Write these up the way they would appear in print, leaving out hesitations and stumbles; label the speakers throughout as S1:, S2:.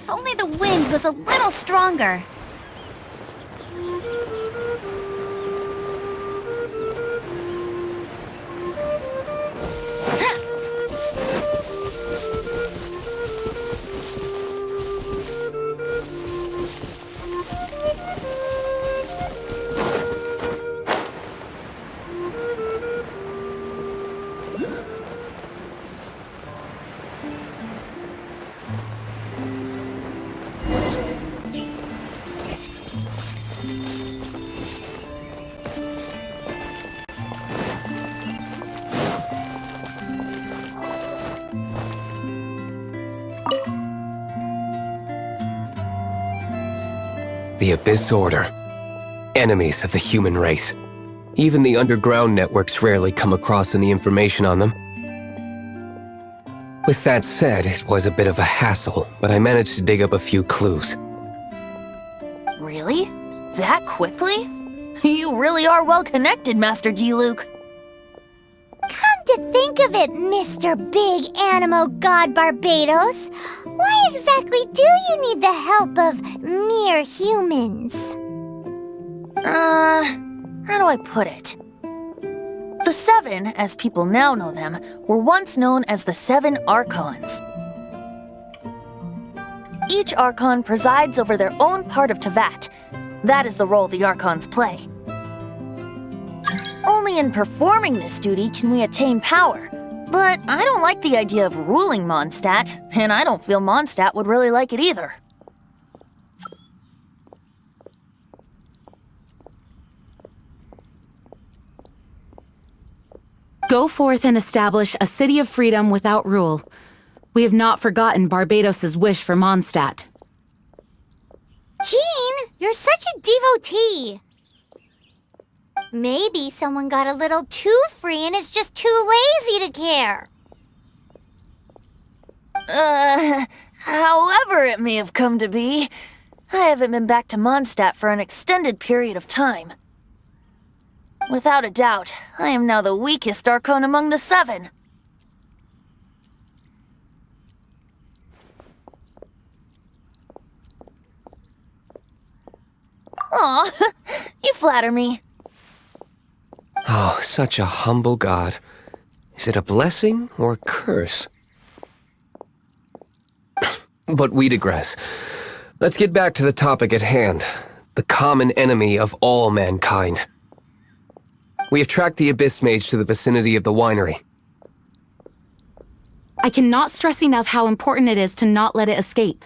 S1: If only the wind was a little stronger.
S2: The Abyss Order. Enemies of the human race. Even the underground networks rarely come across any information on them. With that said, it was a bit of a hassle, but I managed to dig up a few clues.
S3: Really? That quickly? You really are well connected, Master Diluc.
S4: Come to think of it, Mr. Big Animo God Barbados, why exactly do you need the help of mere humans?
S3: How do I put it? The Seven, as people now know them, were once known as the Seven Archons. Each Archon presides over their own part of Teyvat. That is the role the Archons play. Only in performing this duty can we attain power. But I don't like the idea of ruling Mondstadt, and I don't feel Mondstadt would really like it either.
S5: Go forth and establish a city of freedom without rule. We have not forgotten Barbados' wish for Mondstadt.
S4: Jean, you're such a devotee. Maybe someone got a little too free and is just too lazy to care.
S3: However it may have come to be, I haven't been back to Mondstadt for an extended period of time. Without a doubt, I am now the weakest Archon among the Seven. Aw, you flatter me.
S2: Oh, such a humble god. Is it a blessing or a curse? But we digress. Let's get back to the topic at hand. The common enemy of all mankind. We have tracked the Abyss Mage to the vicinity of the winery.
S5: I cannot stress enough how important it is to not let it escape.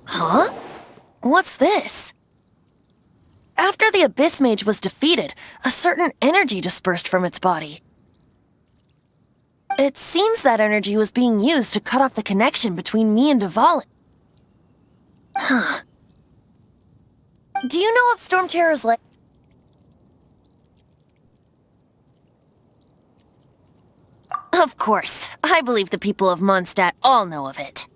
S3: Huh? What's this? After the Abyss Mage was defeated, a certain energy dispersed from its body. It seems that energy was being used to cut off the connection between me and Dvalin. Huh. Do you know of Storm Terror's lair? Of course. I believe the people of Mondstadt all know of it.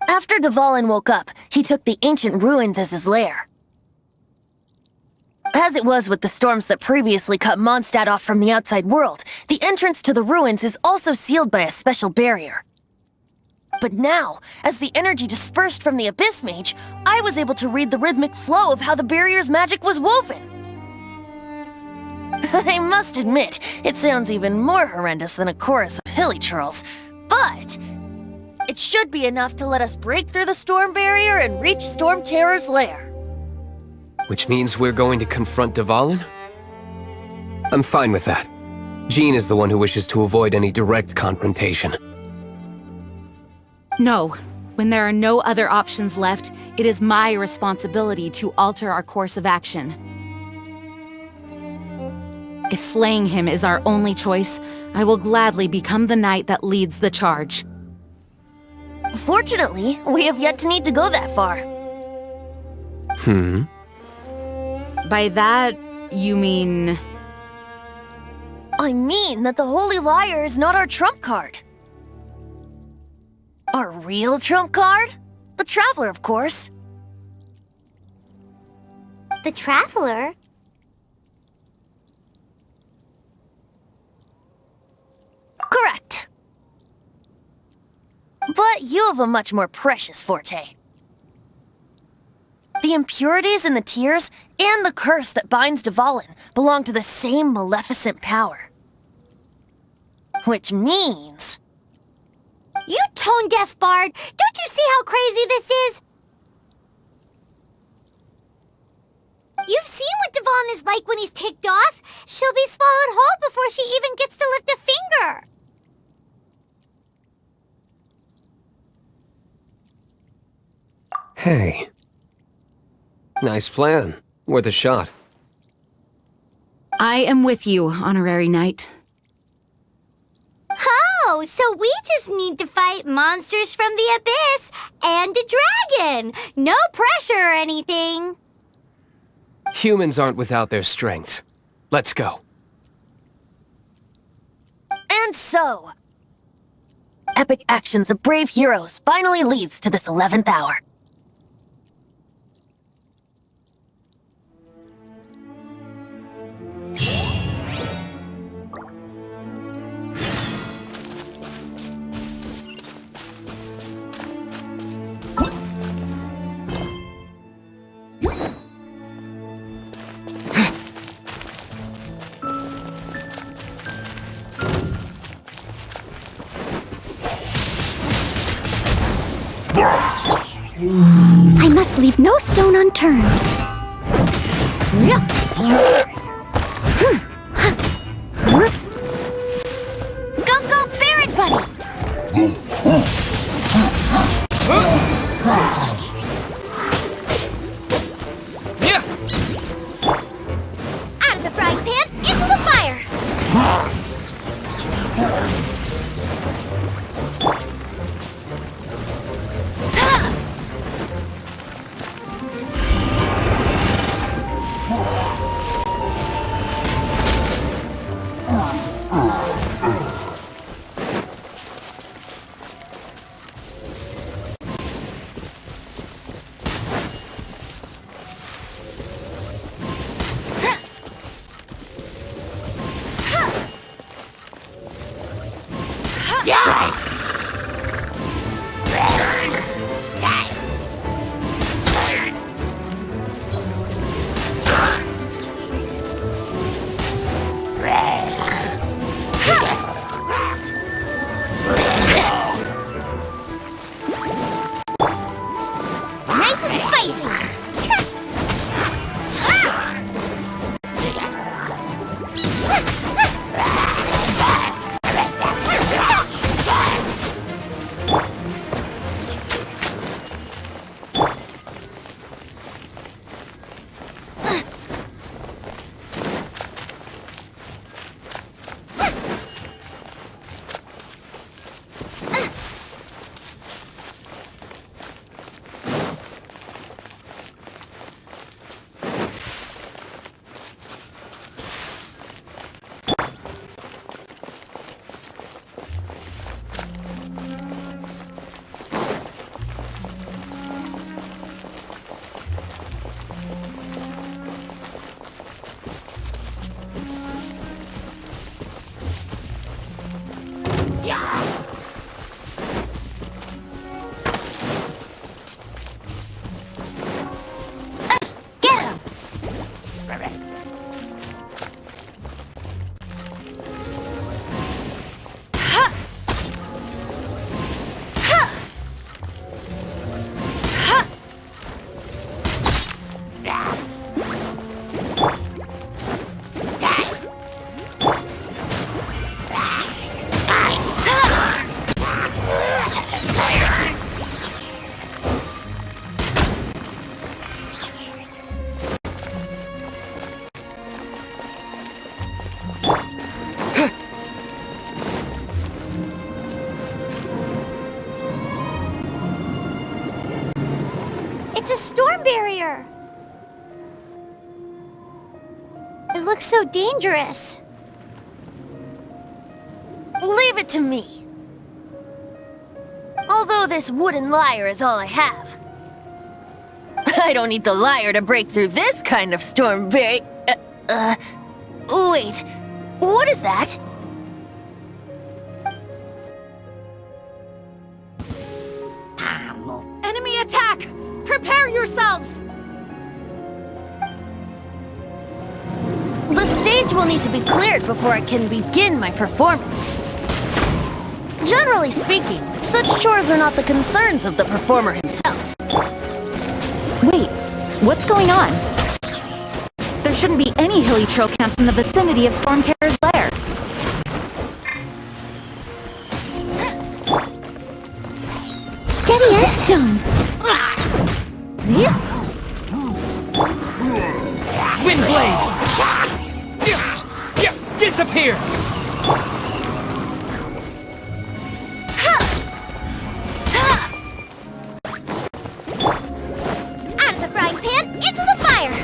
S3: After Dvalin woke up, he took the ancient ruins as his lair. As it was with the storms that previously cut Mondstadt off from the outside world, the entrance to the ruins is also sealed by a special barrier. But now, as the energy dispersed from the Abyss Mage, I was able to read the rhythmic flow of how the barrier's magic was woven. I must admit, it sounds even more horrendous than a chorus of hilly churls, but it should be enough to let us break through the storm barrier and reach Storm Terror's lair.
S2: Which means we're going to confront Dvalin? I'm fine with that. Jean is the one who wishes to avoid any direct confrontation.
S5: No. When there are no other options left, it is my responsibility to alter our course of action. If slaying him is our only choice, I will gladly become the knight that leads the charge.
S3: Fortunately, we have yet to need to go that far.
S5: By that, you mean...
S3: I mean that the Holy Liar is not our trump card. Our real trump card? The Traveler, of course.
S4: The Traveler?
S3: Correct. But you have a much more precious forte. The impurities in the tears and the curse that binds Dvalin belong to the same maleficent power. Which means...
S4: You tone-deaf bard! Don't you see how crazy this is? You've seen what Dvalin is like when he's ticked off. She'll be swallowed whole before she even gets to lift a finger.
S2: Hey. Nice plan. Worth a shot.
S5: I am with you, Honorary Knight.
S4: Oh, so we just need to fight monsters from the Abyss and a dragon. No pressure or anything.
S2: Humans aren't without their strengths. Let's go.
S3: And so... epic actions of brave heroes finally leads to this 11th hour.
S1: I must leave no stone unturned.
S3: Go, go, Barret Bunny!
S2: Yeah!
S4: Out of the frying pan, into the fire. Nice and spicy. here? It looks so dangerous.
S3: Leave it to me. Although this wooden lyre is all I have. I don't need the lyre to break through this kind of storm wait, what is that?
S5: Enemy attack! Prepare yourselves!
S3: The stage will need to be cleared before I can begin my performance. Generally speaking, such chores are not the concerns of the performer himself.
S5: Wait, what's going on? There shouldn't be any hilly trail camps in the vicinity of Storm Terror's lair.
S1: Steady as stone.
S6: Windblade! Disappear!
S4: Out of the frying pan, into the fire!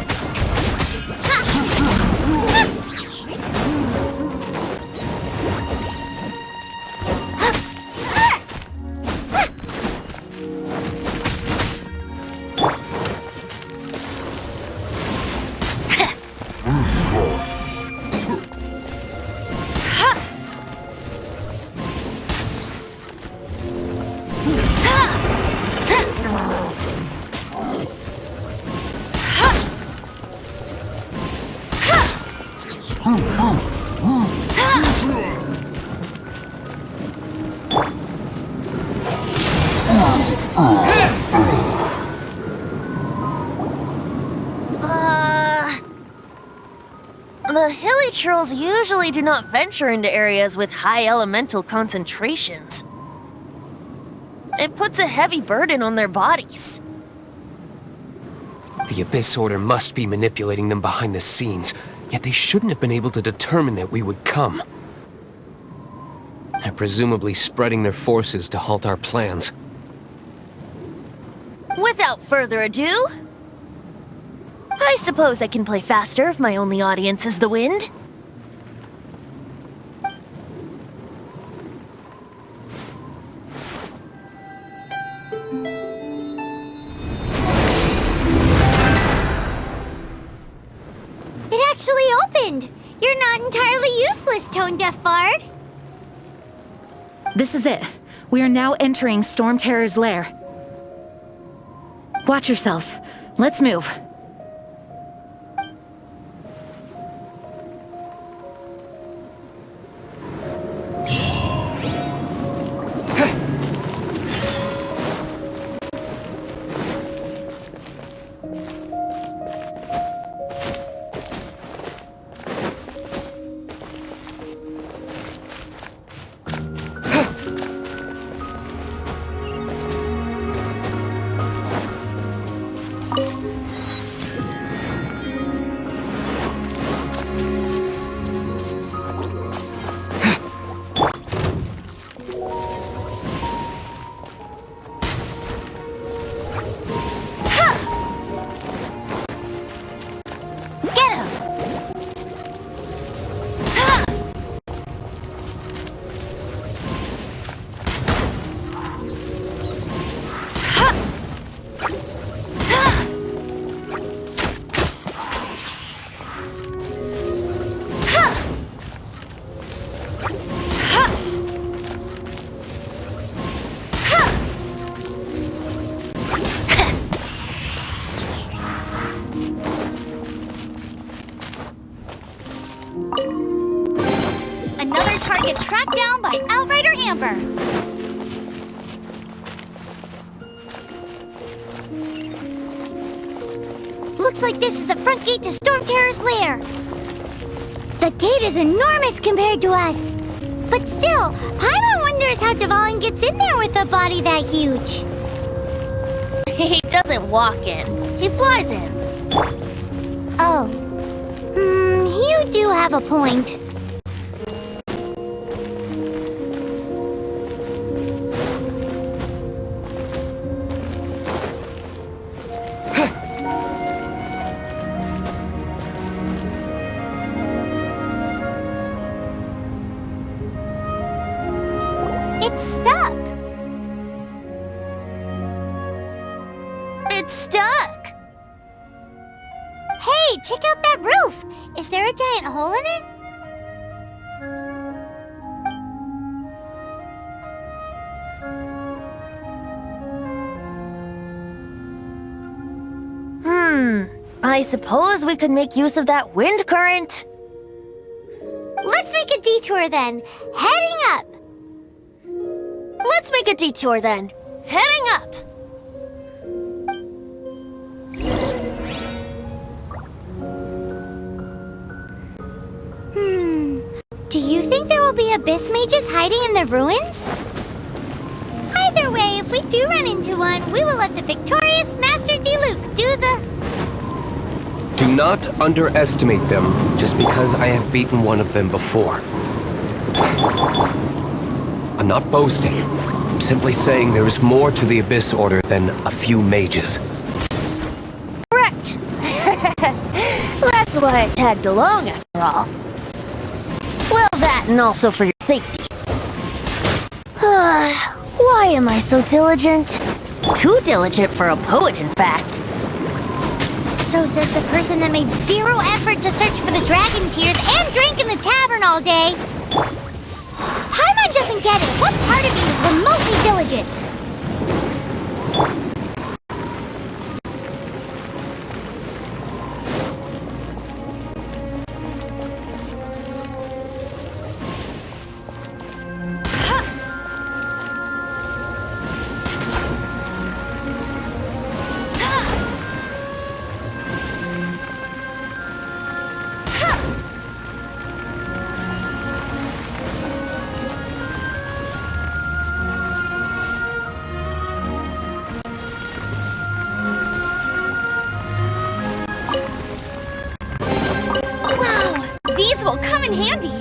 S3: The hilly trolls usually do not venture into areas with high elemental concentrations. It puts a heavy burden on their bodies.
S2: The Abyss Order must be manipulating them behind the scenes, yet they shouldn't have been able to determine that we would come. They're presumably spreading their forces to halt our plans.
S3: Without further ado, I suppose I can play faster if my only audience is the wind.
S4: It actually opened! You're not entirely useless, Tone Deaf Bard.
S5: This is it. We are now entering Storm Terror's lair. Watch yourselves. Let's move.
S4: Another target tracked down by Outrider Amber. Looks like this is the front gate to Storm Terror's lair. The gate is enormous compared to us. But still, Paimon wonders how Dvalin gets in there with a body that huge.
S3: He doesn't walk in. He flies in.
S4: Oh. You do have a point. check out that roof! Is there a giant hole in it?
S3: I suppose we could make use of that wind current.
S4: Let's make a detour then. Heading up!
S3: Let's make a detour then. Heading up!
S4: Do you think there will be abyss mages hiding in the ruins? Either way, if we do run into one, we will let the victorious Master D-Luke do the...
S2: Do not underestimate them just because I have beaten one of them before. I'm not boasting. I'm simply saying there is more to the Abyss Order than a few mages.
S3: Correct! That's why I tagged along after all. Well, that and also for your safety. Why am I so diligent? Too diligent for a poet, in fact.
S4: So says the person that made zero effort to search for the dragon tears and drank in the tavern all day. Paimon doesn't get it. What part of you is remotely diligent?
S3: These will come in handy.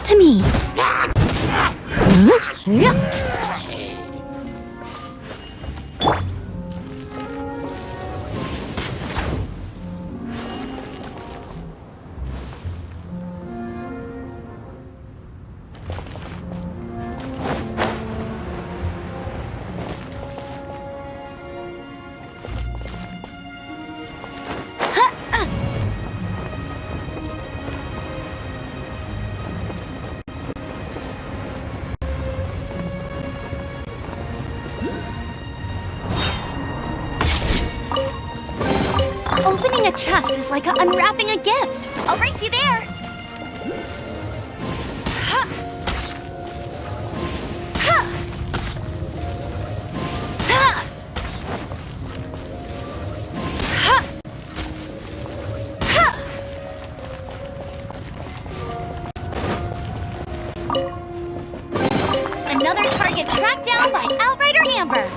S1: to me.
S4: Opening a chest is like unwrapping a gift. I'll race you there. Ha! Ha! Ha! Ha! Ha! Another target tracked down by Outrider Amber.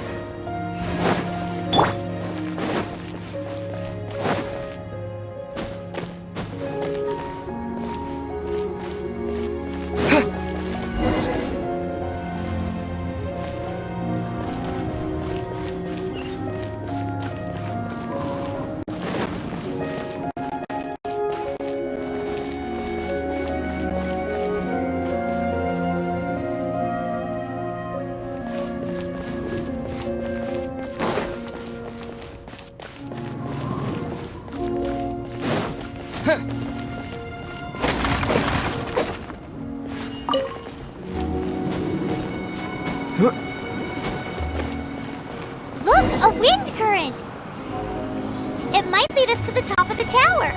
S4: Look, a wind current! It might lead us to the top of the tower.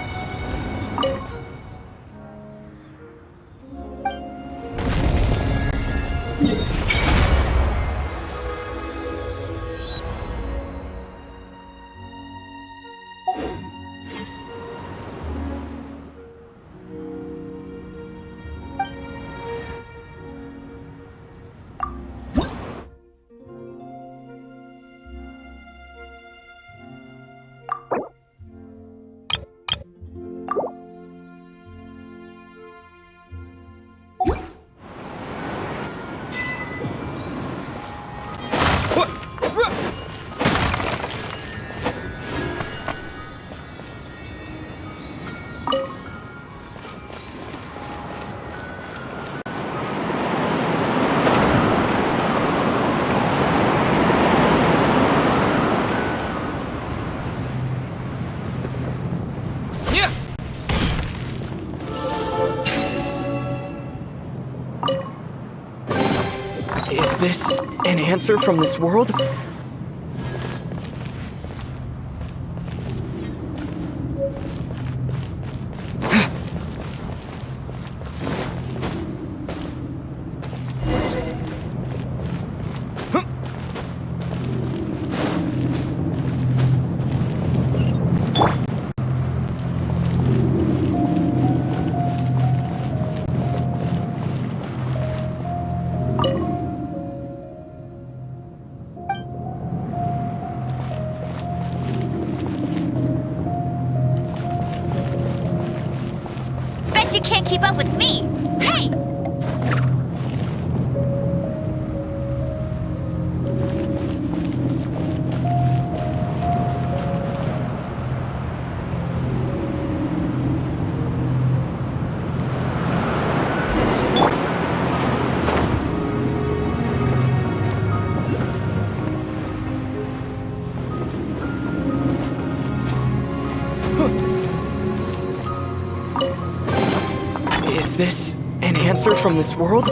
S6: Is this an answer from this world?
S4: You can't keep up with me. Hey!
S6: Is this an answer from this world?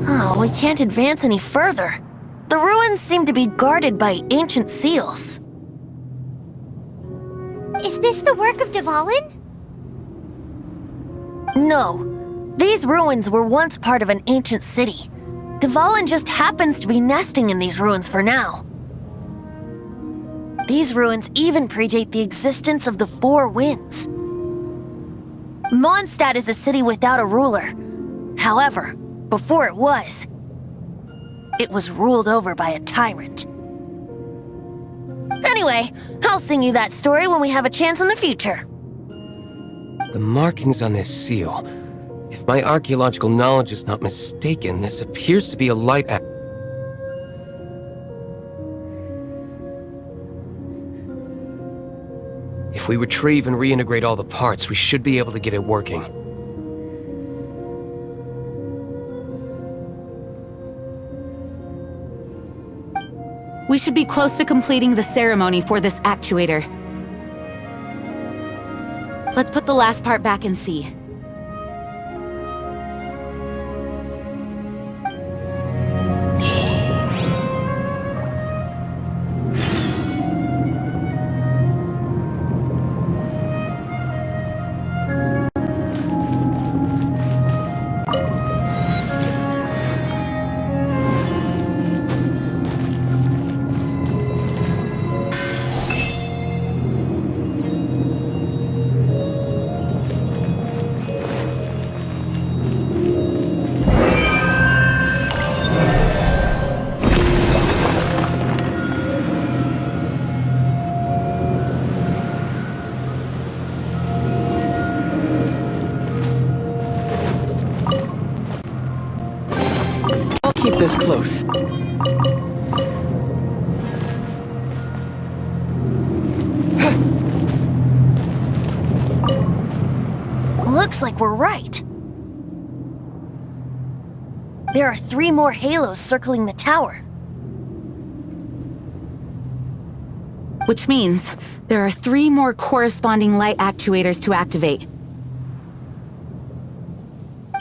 S3: Oh, we can't advance any further. The ruins seem to be guarded by ancient seals.
S4: Is this the work of Dvalin?
S3: No. These ruins were once part of an ancient city. Dvalin just happens to be nesting in these ruins for now. These ruins even predate the existence of the Four Winds. Mondstadt is a city without a ruler. However, before it was ruled over by a tyrant. Anyway, I'll sing you that story when we have a chance in the future.
S2: The markings on this seal. If my archaeological knowledge is not mistaken, this appears to be a light act. If we retrieve and reintegrate all the parts, we should be able to get it working.
S5: We should be close to completing the ceremony for this actuator. Let's put the last part back and see.
S6: Keep this close.
S3: Looks like we're right. There are 3 more halos circling the tower.
S5: Which means there are 3 more corresponding light actuators to activate.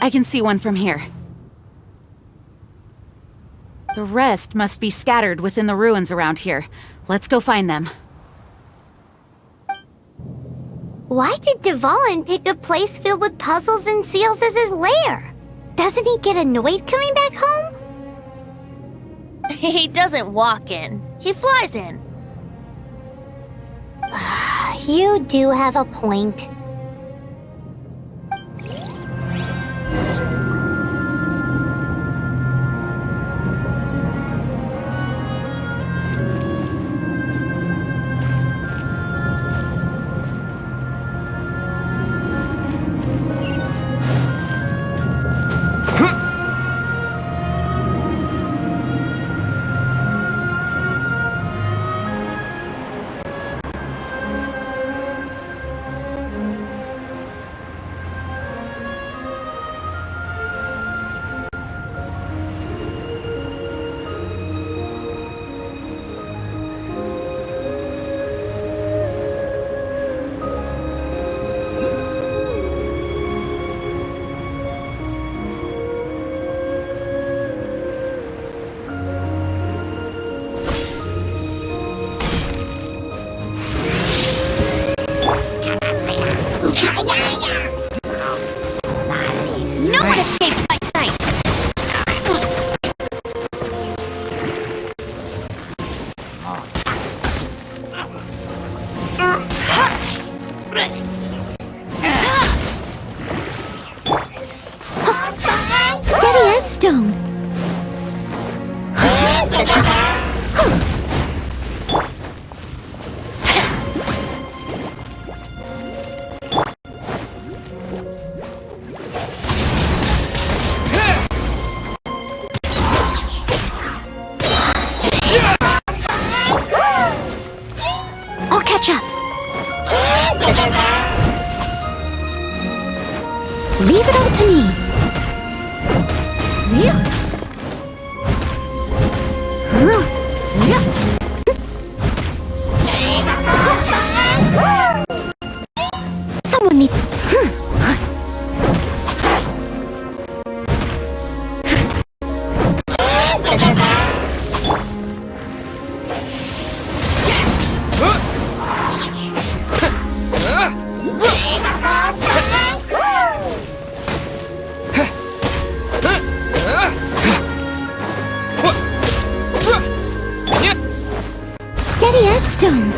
S5: I can see one from here. The rest must be scattered within the ruins around here. Let's go find them.
S4: Why did Dvalin pick a place filled with puzzles and seals as his lair? Doesn't he get annoyed coming back home?
S3: He doesn't walk in. He flies in.
S4: You do have a point.
S3: No one escapes my sights!
S1: Steady as stone. I'll catch up. Leave it all to me. Someone needs... Steady as stone.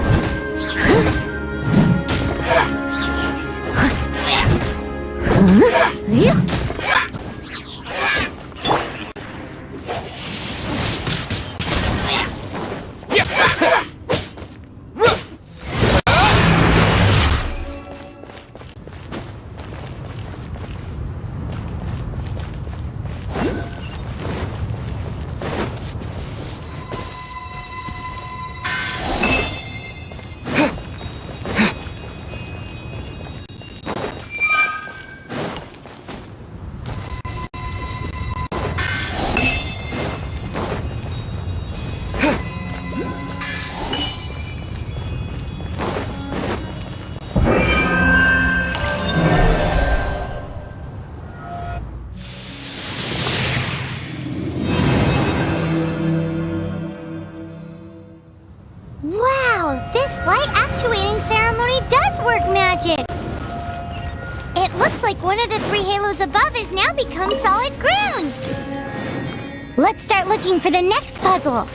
S4: Looks like one of the 3 halos above has now become solid ground. Let's start looking for the next puzzle.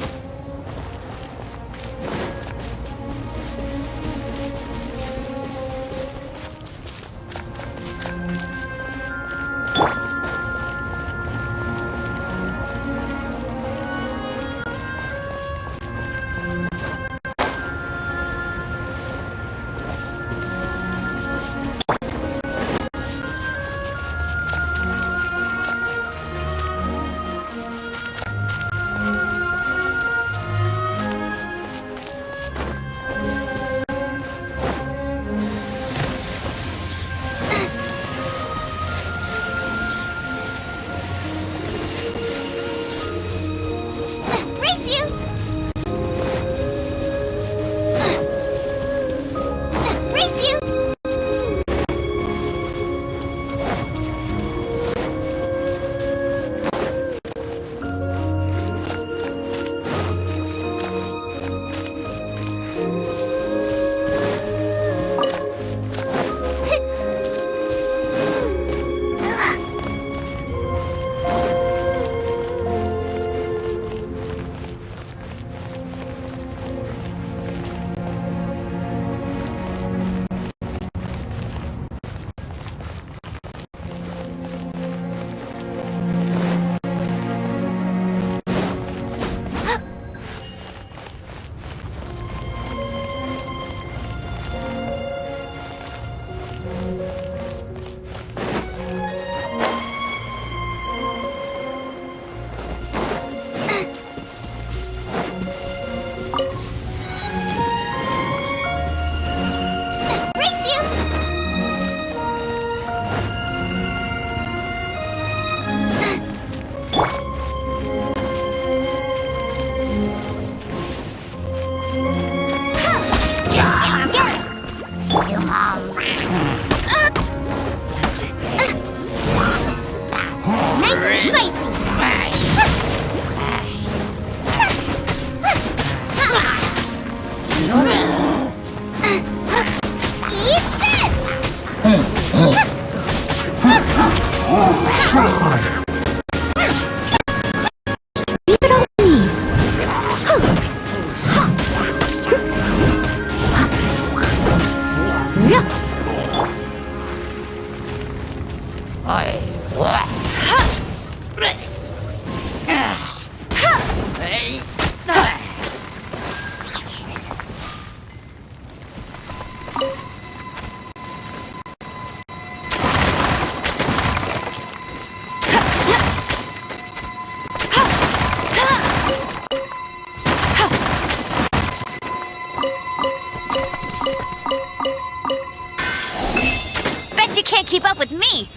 S3: Bet you can't keep up with me!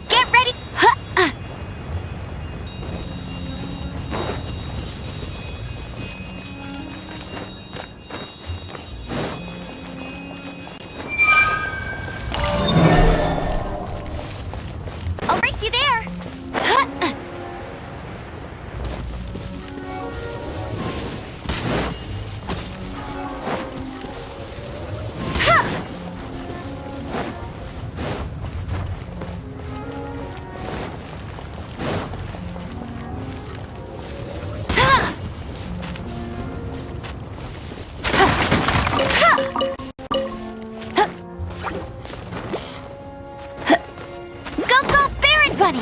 S3: Get ready! I'll race you there! Buddy!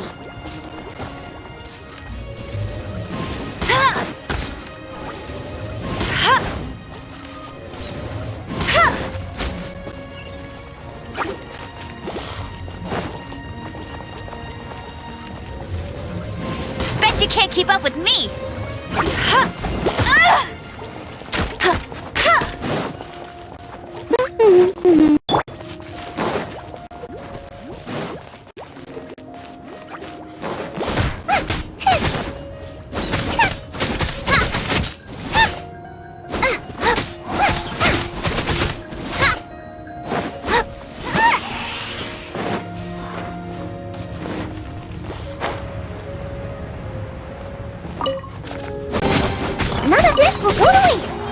S3: Bet you can't keep up with me!
S4: None of this will go to waste!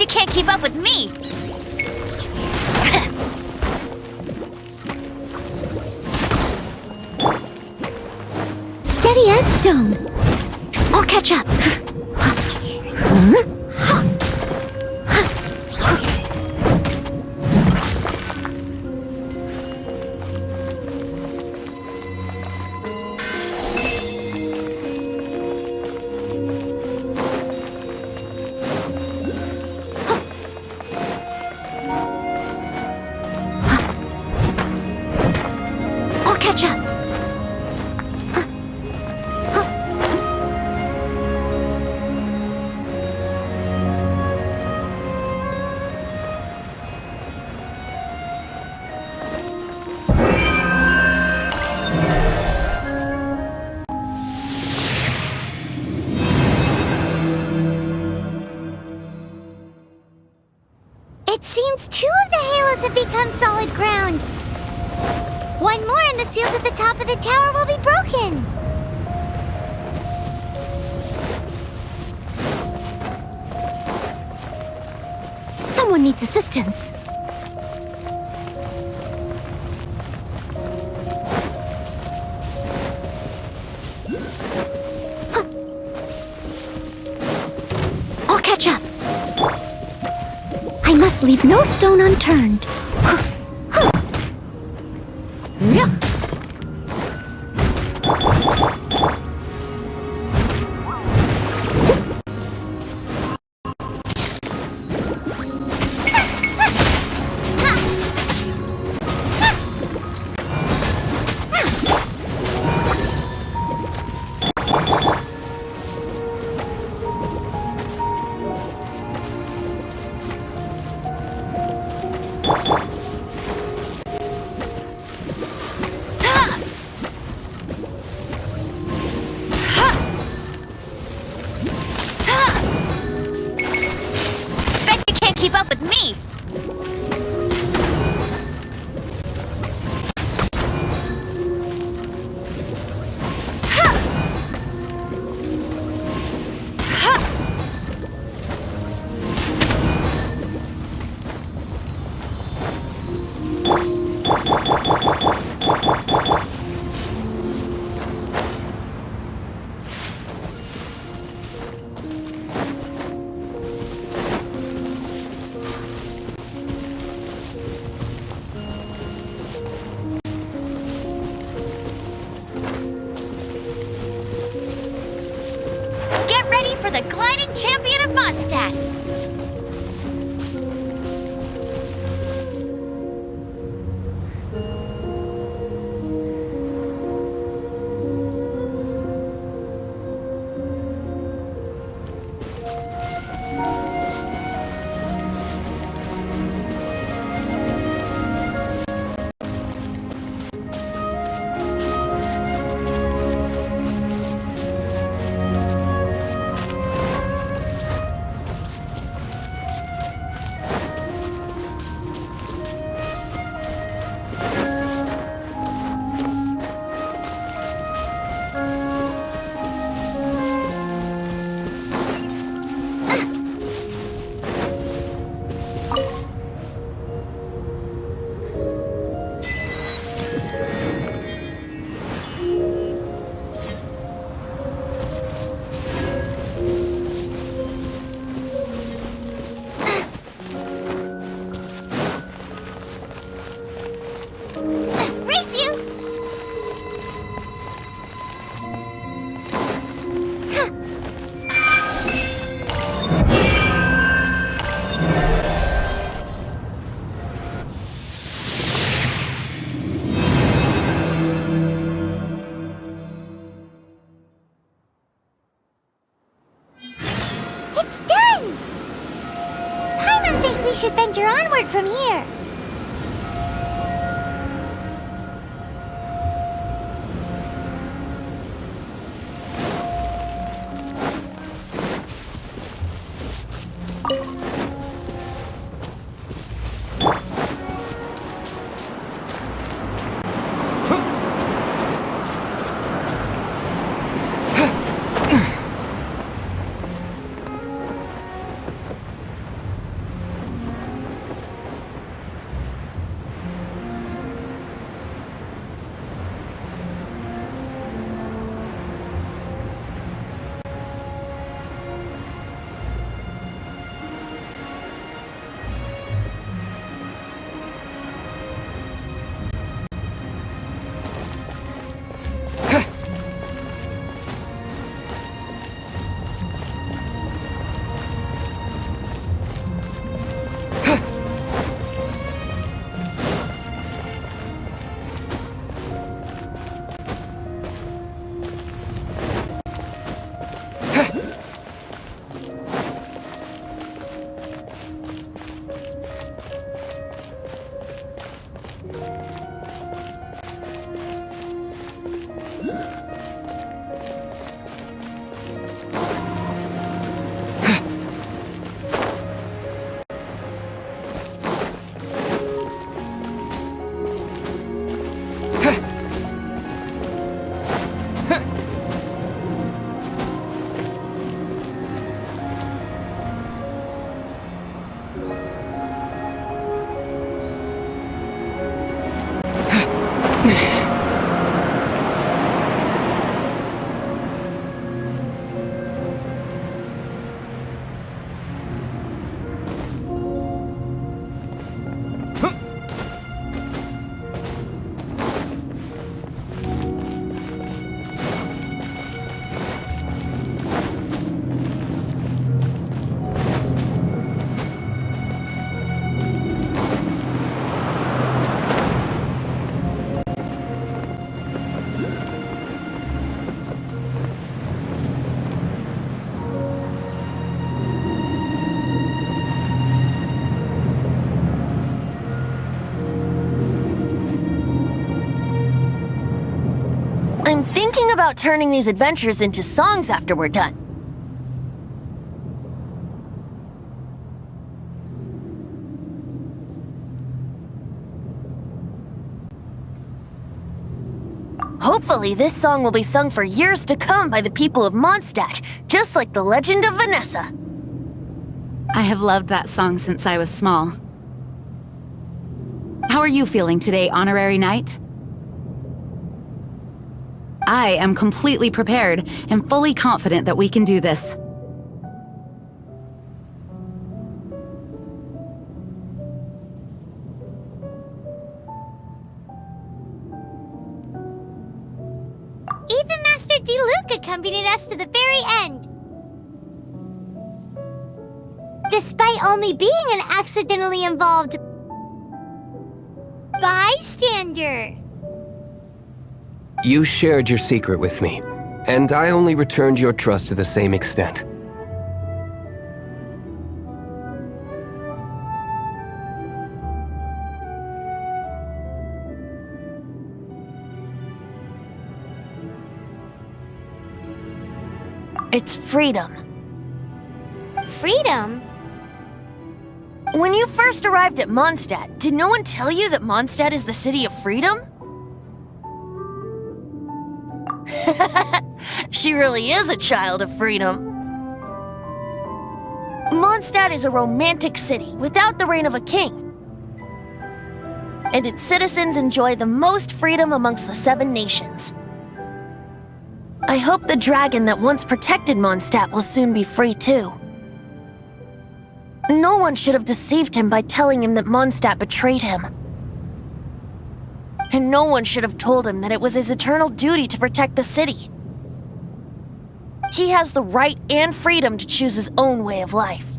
S4: Bet you can't keep up with me!
S1: Steady as stone. I'll catch up. I'll catch up.
S4: It seems 2 of the halos have become solid ground. 1 more and the seals at the top of the tower will be broken.
S1: Someone needs assistance. I'll catch up. I must leave no stone unturned.
S4: Bet you can't keep up with me! Get ready for the gliding champion of Mondstadt! Race you! It's done! Paimon thinks we should venture onward from here.
S3: I'm thinking about turning these adventures into songs after we're done. Hopefully, this song will be sung for years to come by the people of Mondstadt, just like the legend of Vanessa.
S5: I have loved that song since I was small. How are you feeling today, Honorary Knight? I am completely prepared and fully confident that we can do this.
S4: Even Master D-Luke accompanied us to the very end. Despite only being an accidentally involved bystander.
S2: You shared your secret with me, and I only returned your trust to the same extent.
S3: It's freedom.
S4: Freedom?
S3: When you first arrived at Mondstadt, did no one tell you that Mondstadt is the city of freedom? She really is a child of freedom. Mondstadt is a romantic city without the reign of a king. And its citizens enjoy the most freedom amongst the 7 nations. I hope the dragon that once protected Mondstadt will soon be free too. No one should have deceived him by telling him that Mondstadt betrayed him. And no one should have told him that it was his eternal duty to protect the city. He has the right and freedom to choose his own way of life.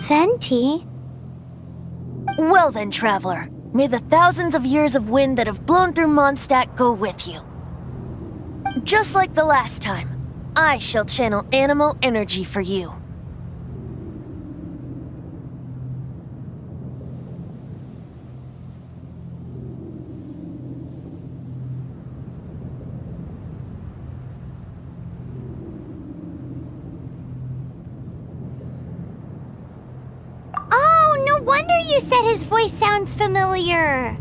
S4: Venti?
S3: Well then, traveler, may the thousands of years of wind that have blown through Mondstadt go with you. Just like the last time, I shall channel animal energy for you.
S4: Oh, no wonder you said his voice sounds familiar.